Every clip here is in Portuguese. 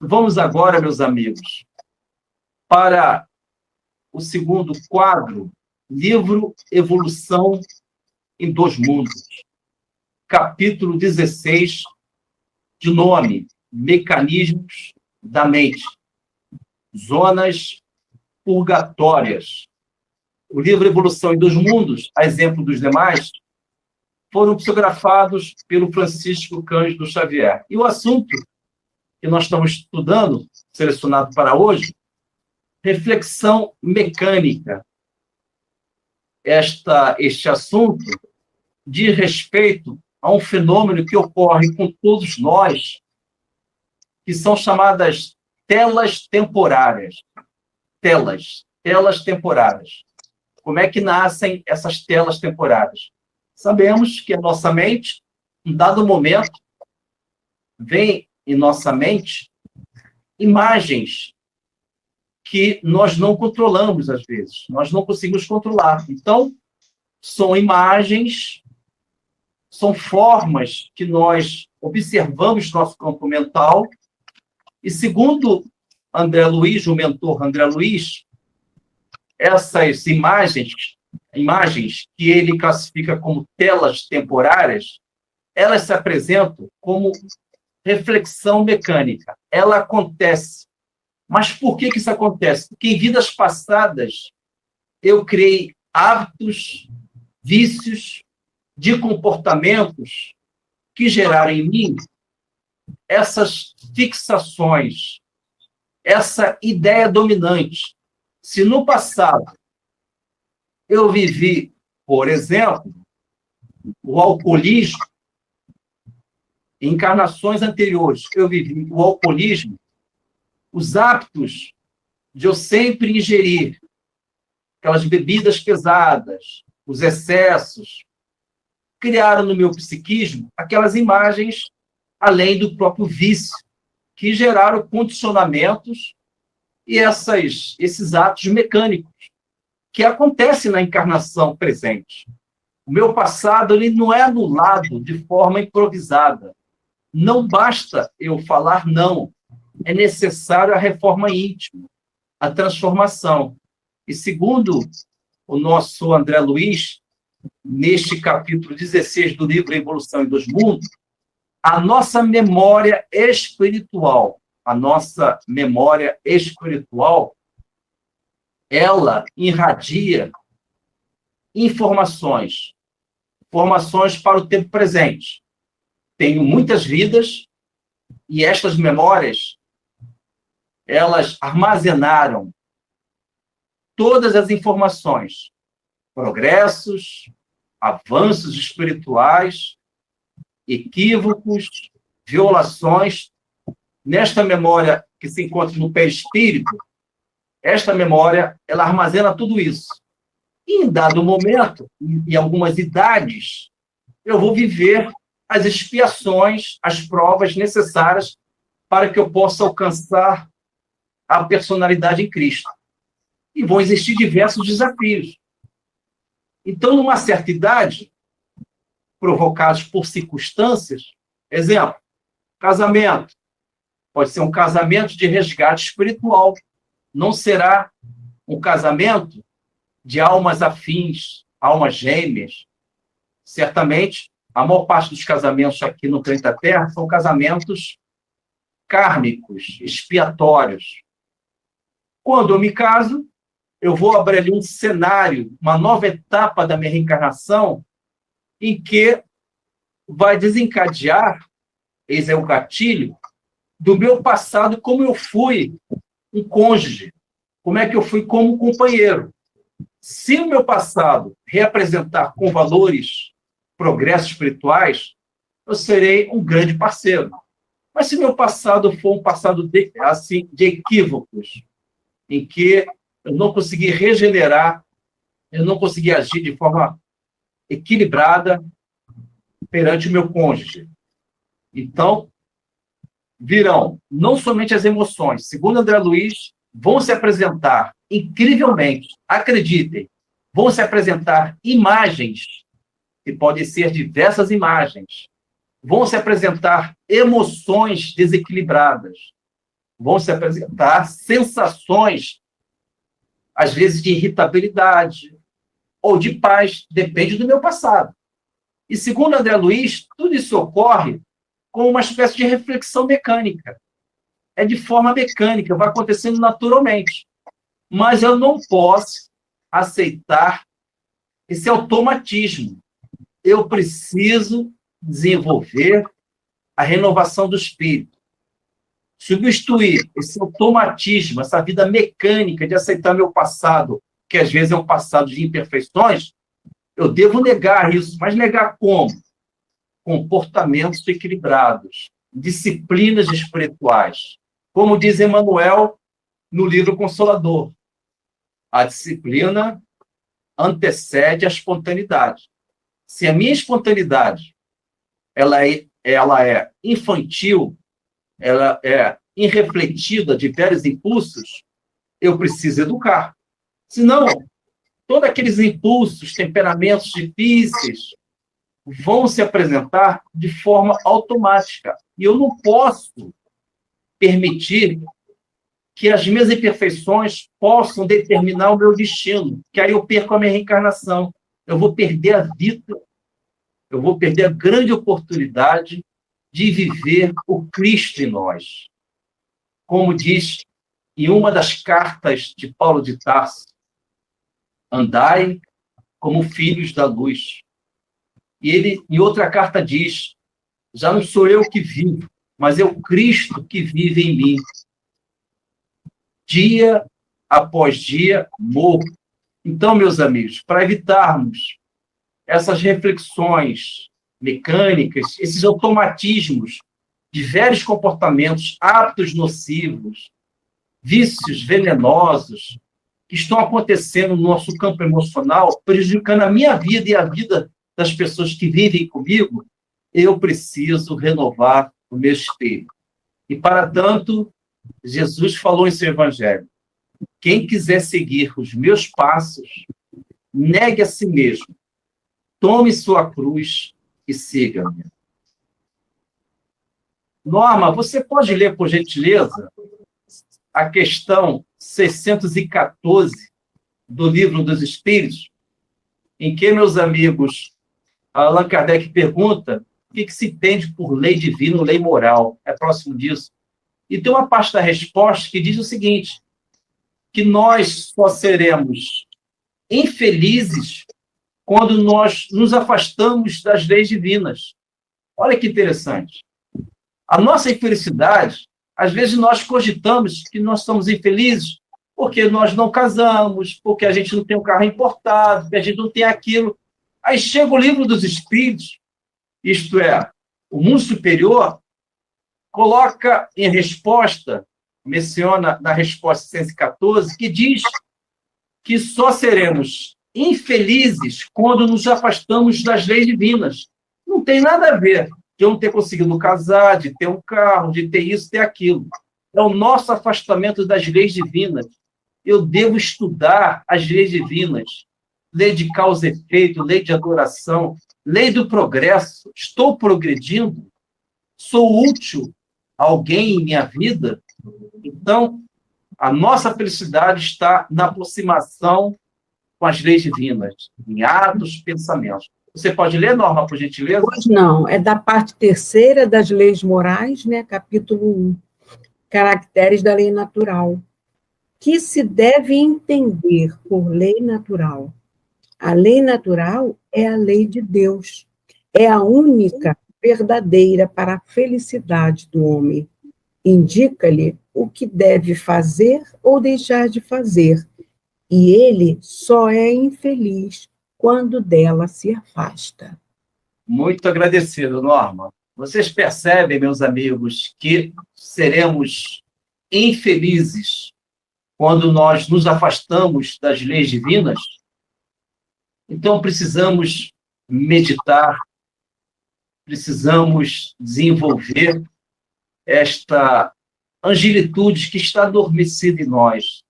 Vamos agora, meus amigos, para o segundo quadro, livro Evolução em Dois Mundos, capítulo 16, de nome Mecanismos da Mente, Zonas Purgatórias. O livro Evolução em Dois Mundos, a exemplo dos demais, foram psicografados pelo Francisco Cândido Xavier. E o assunto que nós estamos estudando, selecionado para hoje, reflexão mecânica. Este assunto diz respeito a um fenômeno que ocorre com todos nós, que são chamadas telas temporárias. Telas temporárias. Como é que nascem essas telas temporárias? Sabemos que a nossa mente, em dado momento, vem em nossa mente imagens que nós não controlamos, às vezes. Nós não conseguimos controlar. Então, são imagens, são formas que nós observamos no nosso campo mental. E, segundo André Luiz, o mentor André Luiz, essas imagens que ele classifica como telas temporárias, elas se apresentam como reflexão mecânica. Ela acontece. Mas por que isso acontece? Porque em vidas passadas eu criei hábitos, vícios de comportamentos que geraram em mim essas fixações, essa ideia dominante. Se no passado eu vivi, por exemplo, o alcoolismo, em encarnações anteriores eu vivi o alcoolismo, os hábitos de eu sempre ingerir aquelas bebidas pesadas, os excessos, criaram no meu psiquismo aquelas imagens, além do próprio vício, que geraram condicionamentos e esses atos mecânicos que acontecem na encarnação presente. O meu passado ele não é anulado de forma improvisada. Não basta eu falar não. É necessário a reforma íntima, a transformação. E segundo o nosso André Luiz, neste capítulo 16 do livro Evolução em Dois Mundos, a nossa memória espiritual, ela irradia informações para o tempo presente. Tenho muitas vidas e estas memórias, elas armazenaram todas as informações, progressos, avanços espirituais, equívocos, violações. Nesta memória que se encontra no perispírito, esta memória, ela armazena tudo isso. E em dado momento, em algumas idades, eu vou viver as expiações, as provas necessárias para que eu possa alcançar a personalidade em Cristo. E vão existir diversos desafios. Então, numa certa idade, provocados por circunstâncias, exemplo, casamento, pode ser um casamento de resgate espiritual, não será um casamento de almas afins, almas gêmeas. Certamente, a maior parte dos casamentos aqui no planeta Terra são casamentos kármicos, expiatórios. Quando eu me caso, eu vou abrir ali um cenário, uma nova etapa da minha reencarnação, em que vai desencadear, eis é o gatilho, do meu passado, como eu fui um cônjuge, como é que eu fui como companheiro. Se o meu passado reapresentar com valores, progressos espirituais, eu serei um grande parceiro. Mas se meu passado for um passado de equívocos, em que eu não consegui regenerar, eu não consegui agir de forma equilibrada perante o meu cônjuge. Então, virão não somente as emoções, segundo André Luiz, vão se apresentar incrivelmente, acreditem, vão se apresentar imagens, que podem ser diversas imagens, vão se apresentar emoções desequilibradas, vão se apresentar sensações, às vezes de irritabilidade ou de paz, depende do meu passado. E segundo André Luiz, tudo isso ocorre com uma espécie de reflexão mecânica. É de forma mecânica, vai acontecendo naturalmente. Mas eu não posso aceitar esse automatismo. Eu preciso desenvolver a renovação do espírito. Substituir esse automatismo, essa vida mecânica de aceitar meu passado, que às vezes é um passado de imperfeições, eu devo negar isso. Mas negar como? Comportamentos equilibrados, disciplinas espirituais. Como diz Emmanuel no livro Consolador, a disciplina antecede a espontaneidade. Se a minha espontaneidade ela é infantil, ela é irrefletida de velhos impulsos, eu preciso educar. Senão, todos aqueles impulsos, temperamentos difíceis, vão se apresentar de forma automática. E eu não posso permitir que as minhas imperfeições possam determinar o meu destino, que aí eu perco a minha reencarnação. Eu vou perder a vida, eu vou perder a grande oportunidade de viver o Cristo em nós. Como diz em uma das cartas de Paulo de Tarso, andai como filhos da luz. E ele, em outra carta, diz, já não sou eu que vivo, mas é o Cristo que vive em mim. Dia após dia, morro. Então, meus amigos, para evitarmos essas reflexões mecânicas, esses automatismos de velhos comportamentos, hábitos nocivos, vícios venenosos, que estão acontecendo no nosso campo emocional, prejudicando a minha vida e a vida das pessoas que vivem comigo, eu preciso renovar o meu espírito. E, para tanto, Jesus falou em seu evangelho, quem quiser seguir os meus passos, negue a si mesmo, tome sua cruz e siga-me. Norma, você pode ler, por gentileza, a questão 614 do Livro dos Espíritos, em que, meus amigos, Allan Kardec pergunta o que se entende por lei divina ou lei moral. É próximo disso. E tem uma parte da resposta que diz o seguinte, que nós só seremos infelizes quando nós nos afastamos das leis divinas. Olha que interessante. A nossa infelicidade, às vezes nós cogitamos que nós somos infelizes porque nós não casamos, porque a gente não tem um carro importado, porque a gente não tem aquilo. Aí chega o Livro dos Espíritos, isto é, o mundo superior, coloca em resposta, menciona na resposta 114, que diz que só seremos infelizes quando nos afastamos das leis divinas. Não tem nada a ver de eu não ter conseguido casar, de ter um carro, de ter isso, ter aquilo. É o nosso afastamento das leis divinas. Eu devo estudar as leis divinas. Lei de causa e efeito, lei de adoração, lei do progresso. Estou progredindo? Sou útil a alguém em minha vida? Então, a nossa felicidade está na aproximação com as leis divinas, em atos, pensamentos. Você pode ler, Norma, por gentileza? Pois não, é da parte terceira das leis morais, né, capítulo 1, caracteres da lei natural, que se deve entender por lei natural. A lei natural é a lei de Deus, é a única verdadeira para a felicidade do homem. Indica-lhe o que deve fazer ou deixar de fazer, e ele só é infeliz quando dela se afasta. Muito agradecido, Norma. Vocês percebem, meus amigos, que seremos infelizes quando nós nos afastamos das leis divinas? Então, precisamos meditar, precisamos desenvolver esta angelitude que está adormecida em nós.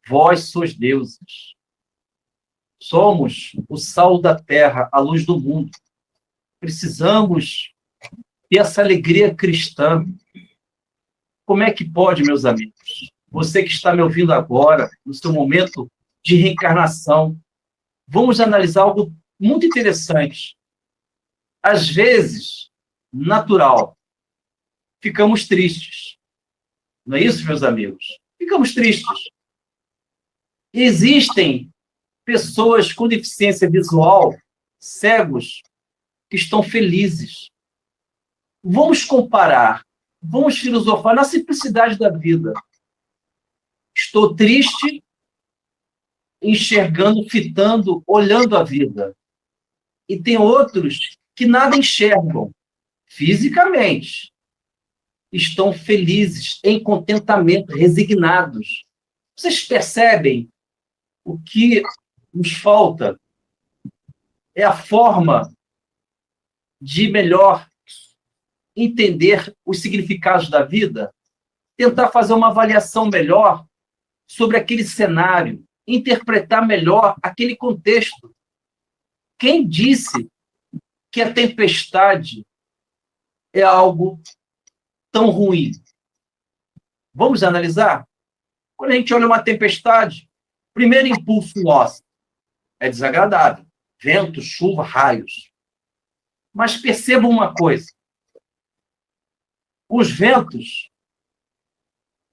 Vós sois deuses. Somos o sal da terra, a luz do mundo. Precisamos ter essa alegria cristã. Como é que pode, meus amigos? Você que está me ouvindo agora, no seu momento de reencarnação, vamos analisar algo muito interessante. Às vezes, natural, ficamos tristes. Não é isso, meus amigos? Ficamos tristes. Existem pessoas com deficiência visual, cegos, que estão felizes. Vamos comparar, vamos filosofar na simplicidade da vida. Estou triste, enxergando, fitando, olhando a vida. E tem outros que nada enxergam fisicamente. Estão felizes, em contentamento, resignados. Vocês percebem o que nos falta? É a forma de melhor entender os significados da vida, tentar fazer uma avaliação melhor sobre aquele cenário, interpretar melhor aquele contexto. Quem disse que a tempestade é algo tão ruim? Vamos analisar? Quando a gente olha uma tempestade, o primeiro impulso nosso é desagradável. Vento, chuva, raios. Mas percebam uma coisa. Os ventos,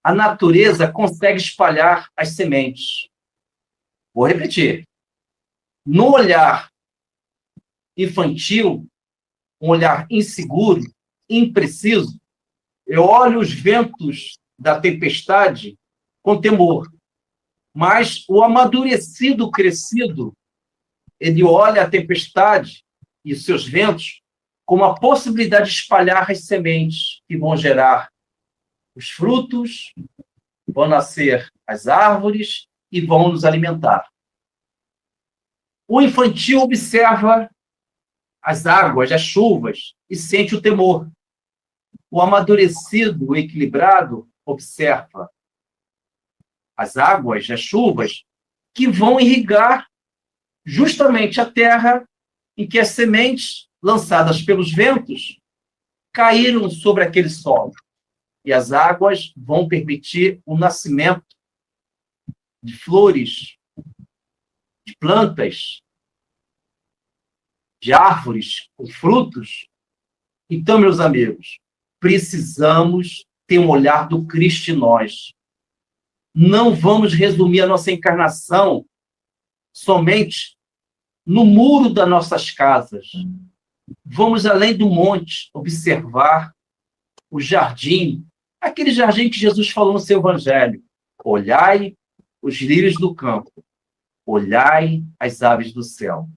a natureza consegue espalhar as sementes. Vou repetir. No olhar infantil, um olhar inseguro, impreciso, eu olho os ventos da tempestade com temor. Mas o amadurecido, crescido, ele olha a tempestade e os seus ventos como a possibilidade de espalhar as sementes que vão gerar os frutos, vão nascer as árvores e vão nos alimentar. O infantil observa as águas, as chuvas, e sente o temor. O amadurecido, o equilibrado, observa as águas, as chuvas, que vão irrigar justamente a terra em que as sementes lançadas pelos ventos caíram sobre aquele solo. E as águas vão permitir o nascimento de flores, de plantas, de árvores com frutos. Então, meus amigos, precisamos ter um olhar do Cristo em nós. Não vamos resumir a nossa encarnação somente no muro das nossas casas. Vamos além do monte observar o jardim, aquele jardim que Jesus falou no seu evangelho. Olhai os lírios do campo, olhai as aves do céu.